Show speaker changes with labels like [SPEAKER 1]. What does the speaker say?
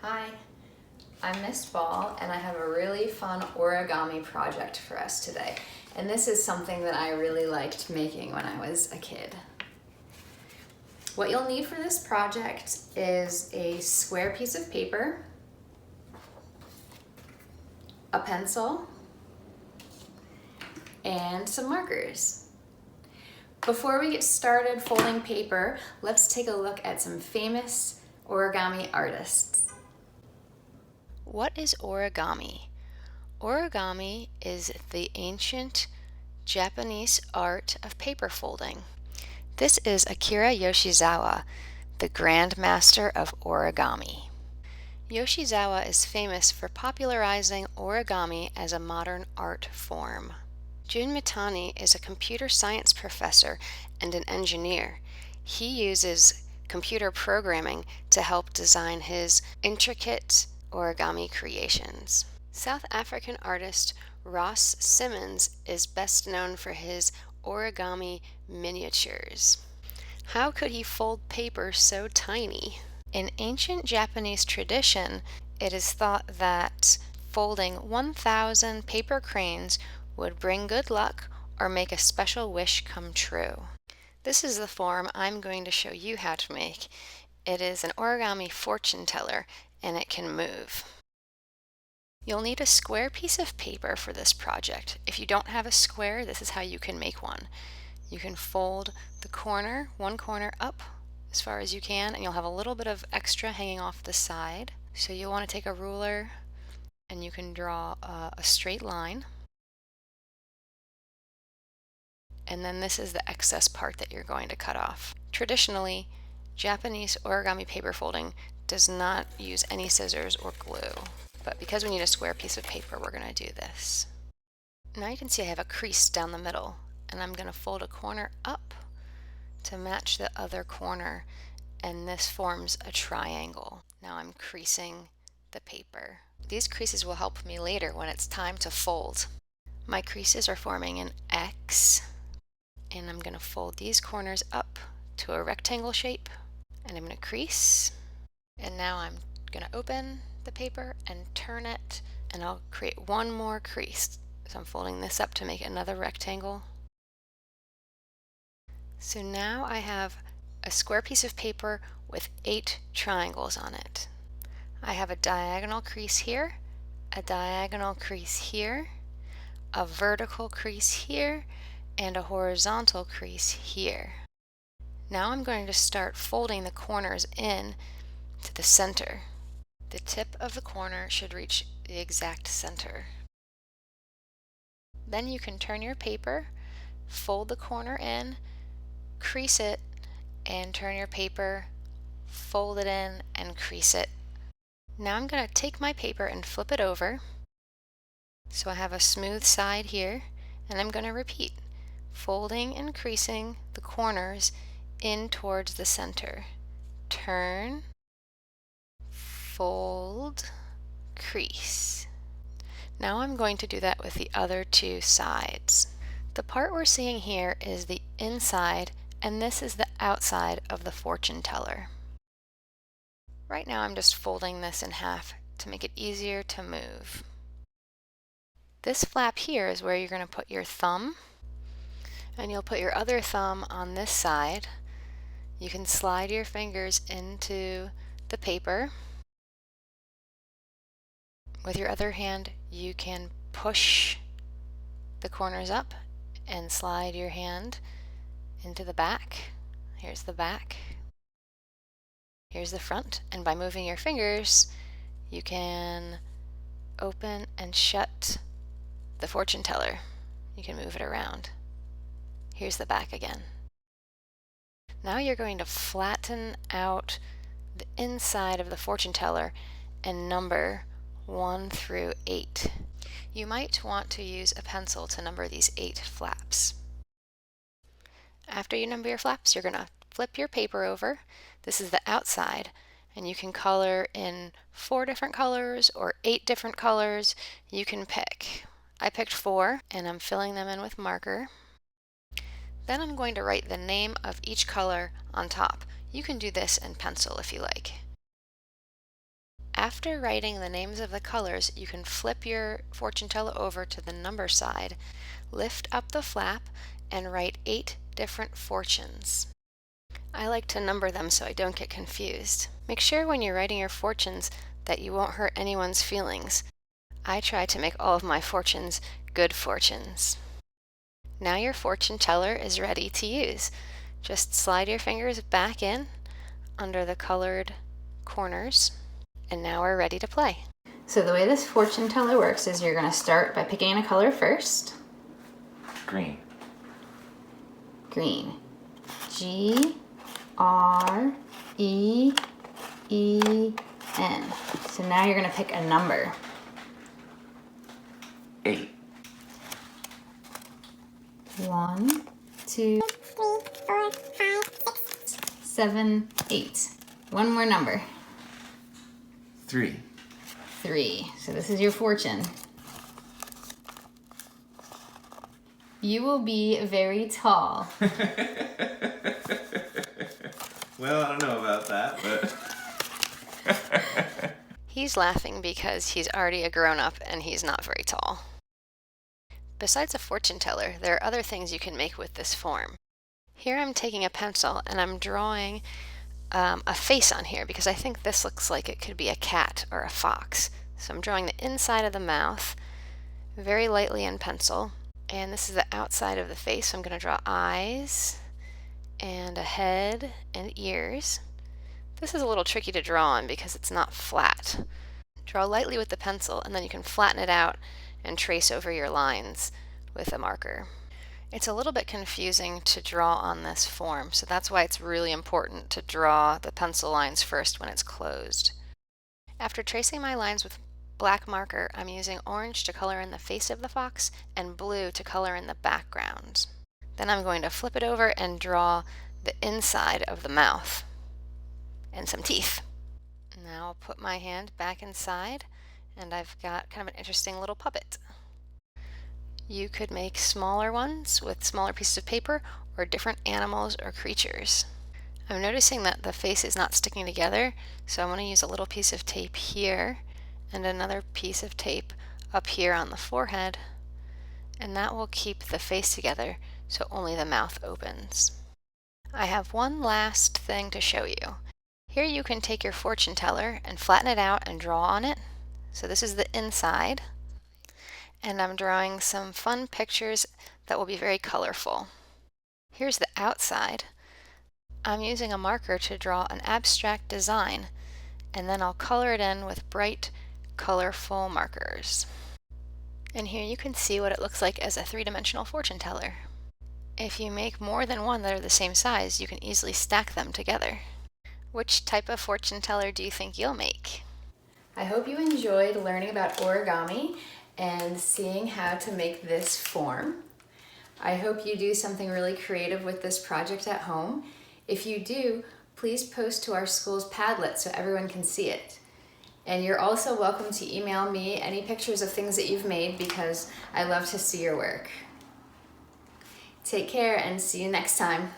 [SPEAKER 1] Hi, I'm Miss Ball and I have a really fun origami project for us today. And this is something that I really liked making when I was a kid. What you'll need for this project is a square piece of paper, a pencil, and some markers. Before we get started folding paper, let's take a look at some famous origami artists. What is origami? Origami is the ancient Japanese art of paper folding. This is Akira Yoshizawa, the Grand Master of origami. Yoshizawa is famous for popularizing origami as a modern art form. Jun Mitani is a computer science professor and an engineer. He uses computer programming to help design his intricate origami creations. South African artist Ross Simmons is best known for his origami miniatures. How could he fold paper so tiny? In ancient Japanese tradition, it is thought that folding 1,000 paper cranes would bring good luck or make a special wish come true. This is the form I'm going to show you how to make. It is an origami fortune teller and it can move. You'll need a square piece of paper for this project. If you don't have a square, this is how you can make one. You can fold the corner, one corner up as far as you can, and you'll have a little bit of extra hanging off the side. So you'll want to take a ruler and you can draw a straight line. And then this is the excess part that you're going to cut off. Traditionally, Japanese origami paper folding does not use any scissors or glue. But because we need a square piece of paper, we're going to do this. Now you can see I have a crease down the middle, and I'm going to fold a corner up to match the other corner, and this forms a triangle. Now I'm creasing the paper. These creases will help me later when it's time to fold. My creases are forming an X, and I'm going to fold these corners up to a rectangle shape, and I'm going to crease, and now I'm going to open the paper and turn it, and I'll create one more crease. So I'm folding this up to make another rectangle. So now I have a square piece of paper with 8 triangles on it. I have a diagonal crease here, a diagonal crease here, a vertical crease here, and a horizontal crease here. Now I'm going to start folding the corners in to the center. The tip of the corner should reach the exact center. Then you can turn your paper, fold the corner in, crease it, and turn your paper, fold it in, and crease it. Now I'm going to take my paper and flip it over. So I have a smooth side here, and I'm going to repeat, folding and creasing the corners in towards the center. Turn, fold, crease. Now I'm going to do that with the other 2 sides. The part we're seeing here is the inside, and this is the outside of the fortune teller. Right now I'm just folding this in half to make it easier to move. This flap here is where you're going to put your thumb, and you'll put your other thumb on this side. You can slide your fingers into the paper. With your other hand, you can push the corners up and slide your hand into the back. Here's the back. Here's the front. And by moving your fingers, you can open and shut the fortune teller. You can move it around. Here's the back again. Now you're going to flatten out the inside of the fortune teller and number 1 through 8. You might want to use a pencil to number these 8 flaps. After you number your flaps, you're going to flip your paper over. This is the outside, and you can color in 4 different colors or 8 different colors. You can pick. I picked 4, and I'm filling them in with marker. Then I'm going to write the name of each color on top. You can do this in pencil if you like. After writing the names of the colors, you can flip your fortune teller over to the number side, lift up the flap, and write 8 different fortunes. I like to number them so I don't get confused. Make sure when you're writing your fortunes that you won't hurt anyone's feelings. I try to make all of my fortunes good fortunes. Now your fortune teller is ready to use. Just slide your fingers back in under the colored corners, and now we're ready to play. So the way this fortune teller works is you're going to start by picking a color first.
[SPEAKER 2] Green.
[SPEAKER 1] Green. G-R-E-E-N. So now you're going to pick a number.
[SPEAKER 2] 8.
[SPEAKER 1] 1, 2, 3, 4, 5, 6, 7, 8. One more number.
[SPEAKER 2] 3.
[SPEAKER 1] 3. So this is your fortune. You will be very tall.
[SPEAKER 2] Well, I don't know about that, but...
[SPEAKER 1] He's laughing because he's already a grown-up and he's not very tall. Besides a fortune teller, there are other things you can make with this form. Here I'm taking a pencil and I'm drawing a face on here because I think this looks like it could be a cat or a fox. So I'm drawing the inside of the mouth very lightly in pencil, and this is the outside of the face. So I'm going to draw eyes and a head and ears. This is a little tricky to draw on because it's not flat. Draw lightly with the pencil and then you can flatten it out and trace over your lines with a marker. It's a little bit confusing to draw on this form, so that's why it's really important to draw the pencil lines first when it's closed. After tracing my lines with black marker, I'm using orange to color in the face of the fox and blue to color in the background. Then I'm going to flip it over and draw the inside of the mouth and some teeth. Now I'll put my hand back inside and I've got kind of an interesting little puppet. You could make smaller ones with smaller pieces of paper or different animals or creatures. I'm noticing that the face is not sticking together, so I'm going to use a little piece of tape here and another piece of tape up here on the forehead, and that will keep the face together so only the mouth opens. I have one last thing to show you. Here you can take your fortune teller and flatten it out and draw on it. So this is the inside, and I'm drawing some fun pictures that will be very colorful. Here's the outside. I'm using a marker to draw an abstract design, and then I'll color it in with bright, colorful markers. And here you can see what it looks like as a three-dimensional fortune teller. If you make more than one that are the same size, you can easily stack them together. Which type of fortune teller do you think you'll make? I hope you enjoyed learning about origami and seeing how to make this form. I hope you do something really creative with this project at home. If you do, please post to our school's Padlet so everyone can see it. And you're also welcome to email me any pictures of things that you've made because I love to see your work. Take care and see you next time.